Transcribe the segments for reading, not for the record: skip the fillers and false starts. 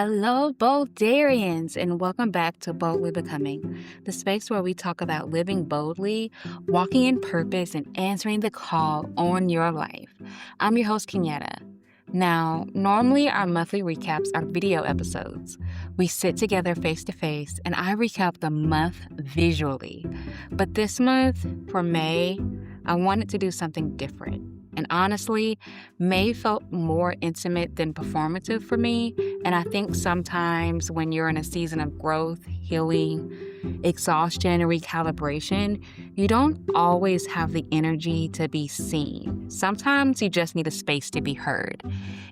Hello, Boldarians, and welcome back to Boldly Becoming, the space where we talk about living boldly, walking in purpose, and answering the call on your life. I'm your host, Kenyatta. Now, normally our monthly recaps are video episodes. We sit together face to face, and I recap the month visually. But this month, for May, I wanted to do something different. And honestly, May felt more intimate than performative for me. And I think sometimes when you're in a season of growth, healing, exhaustion, and recalibration, you don't always have the energy to be seen. Sometimes you just need a space to be heard.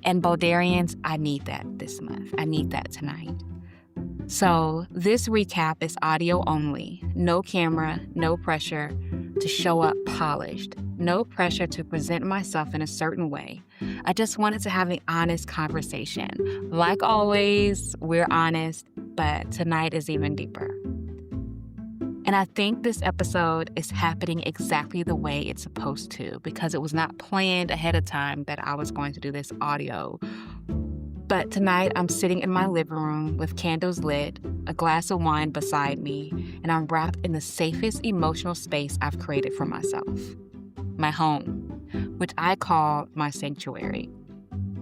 And Boldarians, I need that this month. I need that tonight. So this recap is audio only. No camera, no pressure to show up polished. No pressure to present myself in a certain way. I just wanted to have an honest conversation. Like always, we're honest, but tonight is even deeper. And I think this episode is happening exactly the way it's supposed to, because it was not planned ahead of time that I was going to do this audio. But tonight I'm sitting in my living room with candles lit, a glass of wine beside me, and I'm wrapped in the safest emotional space I've created for myself. My home, which I call my sanctuary.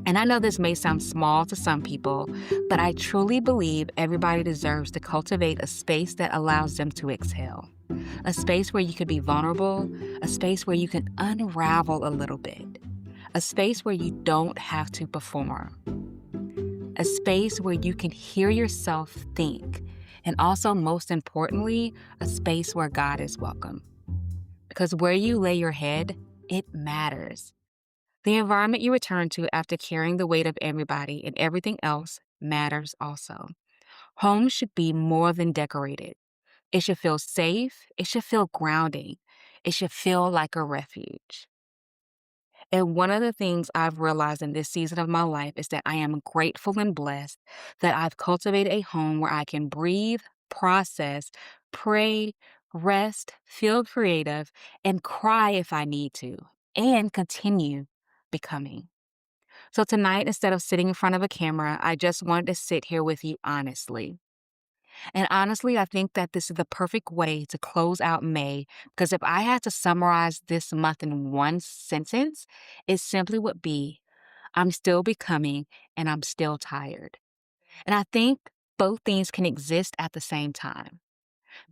And I know this may sound small to some people, but I truly believe everybody deserves to cultivate a space that allows them to exhale. A space where you can be vulnerable, a space where you can unravel a little bit, a space where you don't have to perform, a space where you can hear yourself think, and also, most importantly, a space where God is welcome. Because where you lay your head, it matters. The environment you return to after carrying the weight of everybody and everything else matters also. Home should be more than decorated. It should feel safe. It should feel grounding. It should feel like a refuge. And one of the things I've realized in this season of my life is that I am grateful and blessed that I've cultivated a home where I can breathe, process, pray, rest, feel creative, and cry if I need to, and continue becoming. So tonight, instead of sitting in front of a camera, I just wanted to sit here with you honestly. And honestly, I think that this is the perfect way to close out May, because if I had to summarize this month in one sentence, it simply would be, I'm still becoming and I'm still tired. And I think both things can exist at the same time.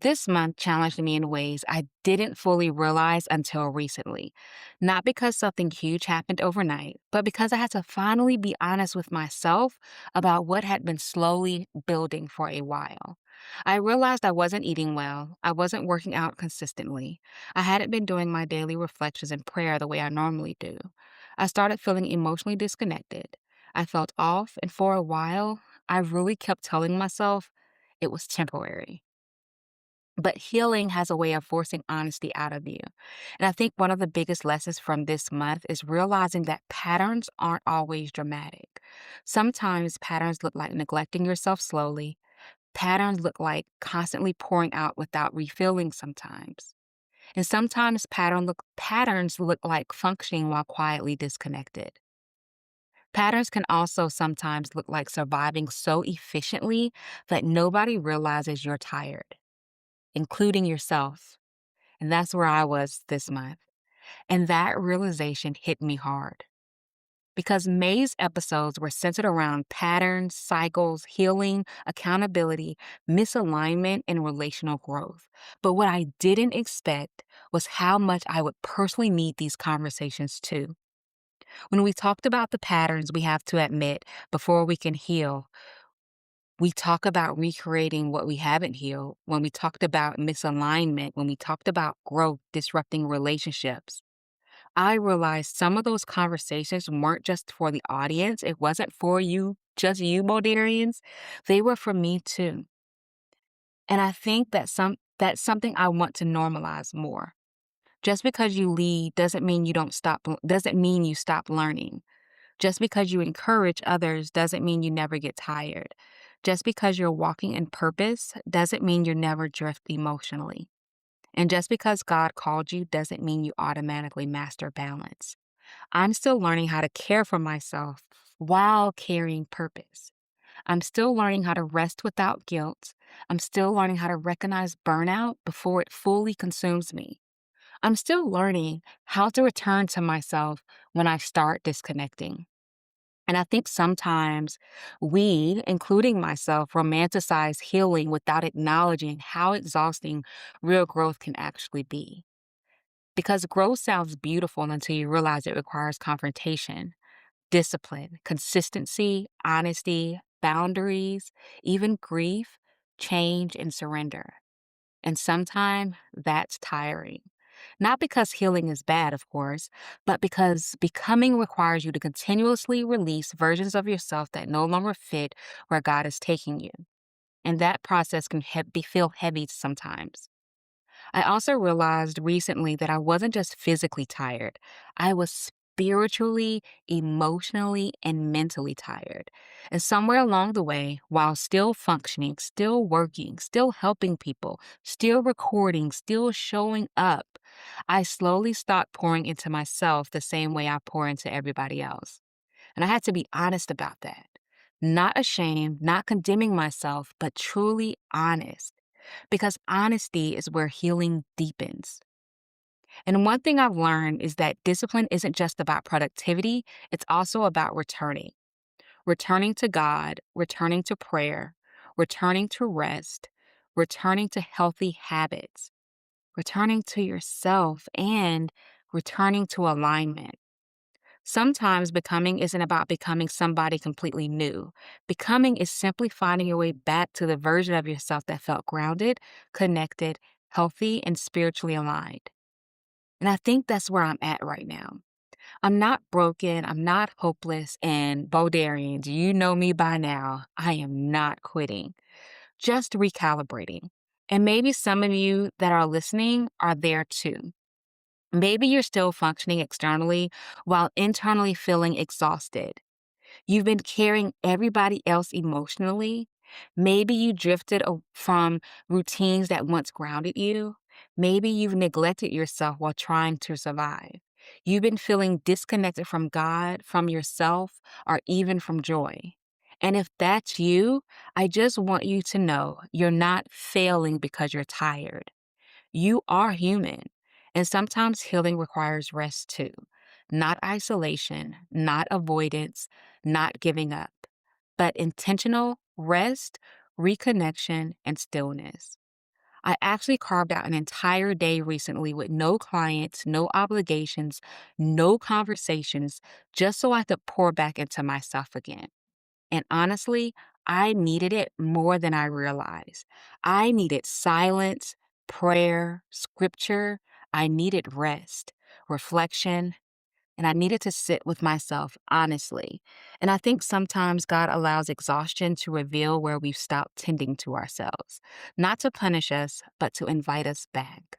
This month challenged me in ways I didn't fully realize until recently. Not because something huge happened overnight, but because I had to finally be honest with myself about what had been slowly building for a while. I realized I wasn't eating well. I wasn't working out consistently. I hadn't been doing my daily reflections and prayer the way I normally do. I started feeling emotionally disconnected. I felt off, and for a while, I really kept telling myself it was temporary. But healing has a way of forcing honesty out of you. And I think one of the biggest lessons from this month is realizing that patterns aren't always dramatic. Sometimes patterns look like neglecting yourself slowly. Patterns look like constantly pouring out without refilling sometimes. And sometimes patterns look like functioning while quietly disconnected. Patterns can also sometimes look like surviving so efficiently that nobody realizes you're tired, including yourself. And that's where I was this month. And that realization hit me hard because May's episodes were centered around patterns, cycles, healing, accountability, misalignment, and relational growth. But what I didn't expect was how much I would personally need these conversations too. When we talked about the patterns we have to admit before we can heal, we talk about recreating what we haven't healed. When we talked about misalignment, when we talked about growth disrupting relationships, I realized some of those conversations weren't just for the audience. It wasn't for you, just you, Boldarians. They were for me too. And I think that's something I want to normalize more. Just because you lead doesn't mean you stop learning. Just because you encourage others doesn't mean you never get tired. Just because you're walking in purpose doesn't mean you never drift emotionally. And just because God called you doesn't mean you automatically master balance. I'm still learning how to care for myself while carrying purpose. I'm still learning how to rest without guilt. I'm still learning how to recognize burnout before it fully consumes me. I'm still learning how to return to myself when I start disconnecting. And I think sometimes we, including myself, romanticize healing without acknowledging how exhausting real growth can actually be. Because growth sounds beautiful until you realize it requires confrontation, discipline, consistency, honesty, boundaries, even grief, change, and surrender. And sometimes that's tiring. Not because healing is bad, of course, but because becoming requires you to continuously release versions of yourself that no longer fit where God is taking you. And that process can feel heavy sometimes. I also realized recently that I wasn't just physically tired, I was spiritually, emotionally, and mentally tired. And somewhere along the way, while still functioning, still working, still helping people, still recording, still showing up, I slowly stopped pouring into myself the same way I pour into everybody else. And I had to be honest about that. Not ashamed, not condemning myself, but truly honest. Because honesty is where healing deepens. And one thing I've learned is that discipline isn't just about productivity, it's also about returning. Returning to God, returning to prayer, returning to rest, returning to healthy habits, returning to yourself, and returning to alignment. Sometimes becoming isn't about becoming somebody completely new. Becoming is simply finding your way back to the version of yourself that felt grounded, connected, healthy, and spiritually aligned. And I think that's where I'm at right now. I'm not broken, I'm not hopeless, and Boldarians, you know me by now, I am not quitting, just recalibrating. And maybe some of you that are listening are there too. Maybe you're still functioning externally while internally feeling exhausted. You've been carrying everybody else emotionally. Maybe you drifted from routines that once grounded you. Maybe you've neglected yourself while trying to survive. You've been feeling disconnected from God, from yourself, or even from joy. And if that's you, I just want you to know you're not failing because you're tired. You are human, and sometimes healing requires rest too. Not isolation, not avoidance, not giving up, but intentional rest, reconnection, and stillness. I actually carved out an entire day recently with no clients, no obligations, no conversations, just so I could pour back into myself again. And honestly, I needed it more than I realized. I needed silence, prayer, scripture. I needed rest, reflection, and I needed to sit with myself honestly. And I think sometimes God allows exhaustion to reveal where we've stopped tending to ourselves, not to punish us, but to invite us back.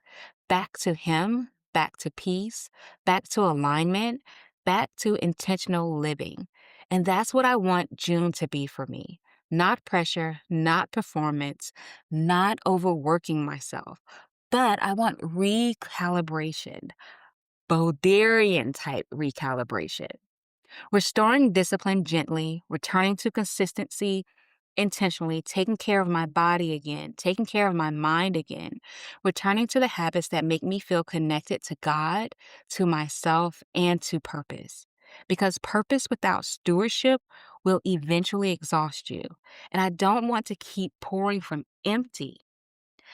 Back to Him, back to peace, back to alignment, back to intentional living. And that's what I want June to be for me. Not pressure, not performance, not overworking myself, but I want recalibration. Boldarian type recalibration. Restoring discipline gently, returning to consistency intentionally, taking care of my body again, taking care of my mind again, returning to the habits that make me feel connected to God, to myself, and to purpose. Because purpose without stewardship will eventually exhaust you. And I don't want to keep pouring from empty.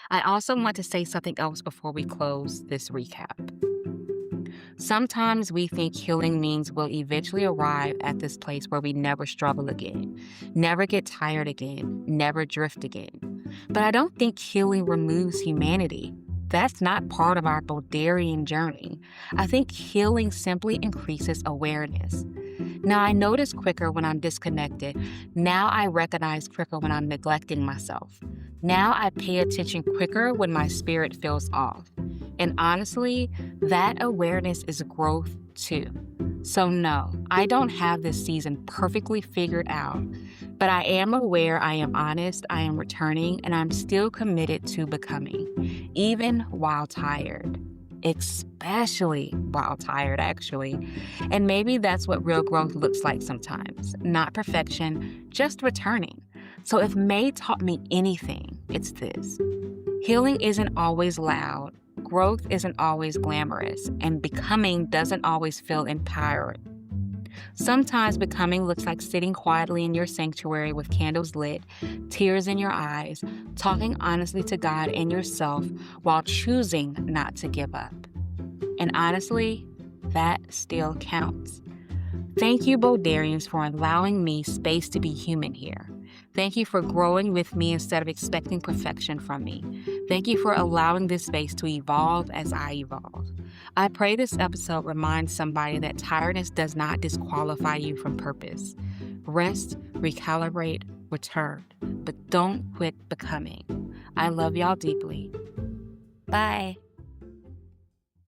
I also want to say something else before we close this recap. Sometimes we think healing means we'll eventually arrive at this place where we never struggle again, never get tired again, never drift again. But I don't think healing removes humanity. That's not part of our Boldarian journey. I think healing simply increases awareness. Now, I notice quicker when I'm disconnected. Now I recognize quicker when I'm neglecting myself. Now I pay attention quicker when my spirit feels off. And honestly, that awareness is growth too. So no, I don't have this season perfectly figured out, but I am aware, I am honest, I am returning, and I'm still committed to becoming, even while tired. especially while tired, actually. And maybe that's what real growth looks like sometimes. Not perfection, just returning. So if May taught me anything, it's this. Healing isn't always loud, growth isn't always glamorous, and becoming doesn't always feel empowering. Sometimes becoming looks like sitting quietly in your sanctuary with candles lit, tears in your eyes, talking honestly to God and yourself while choosing not to give up. And honestly, that still counts. Thank you, Boldarians, for allowing me space to be human here. Thank you for growing with me instead of expecting perfection from me. Thank you for allowing this space to evolve as I evolve. I pray this episode reminds somebody that tiredness does not disqualify you from purpose. Rest, recalibrate, return, but don't quit becoming. I love y'all deeply. Bye.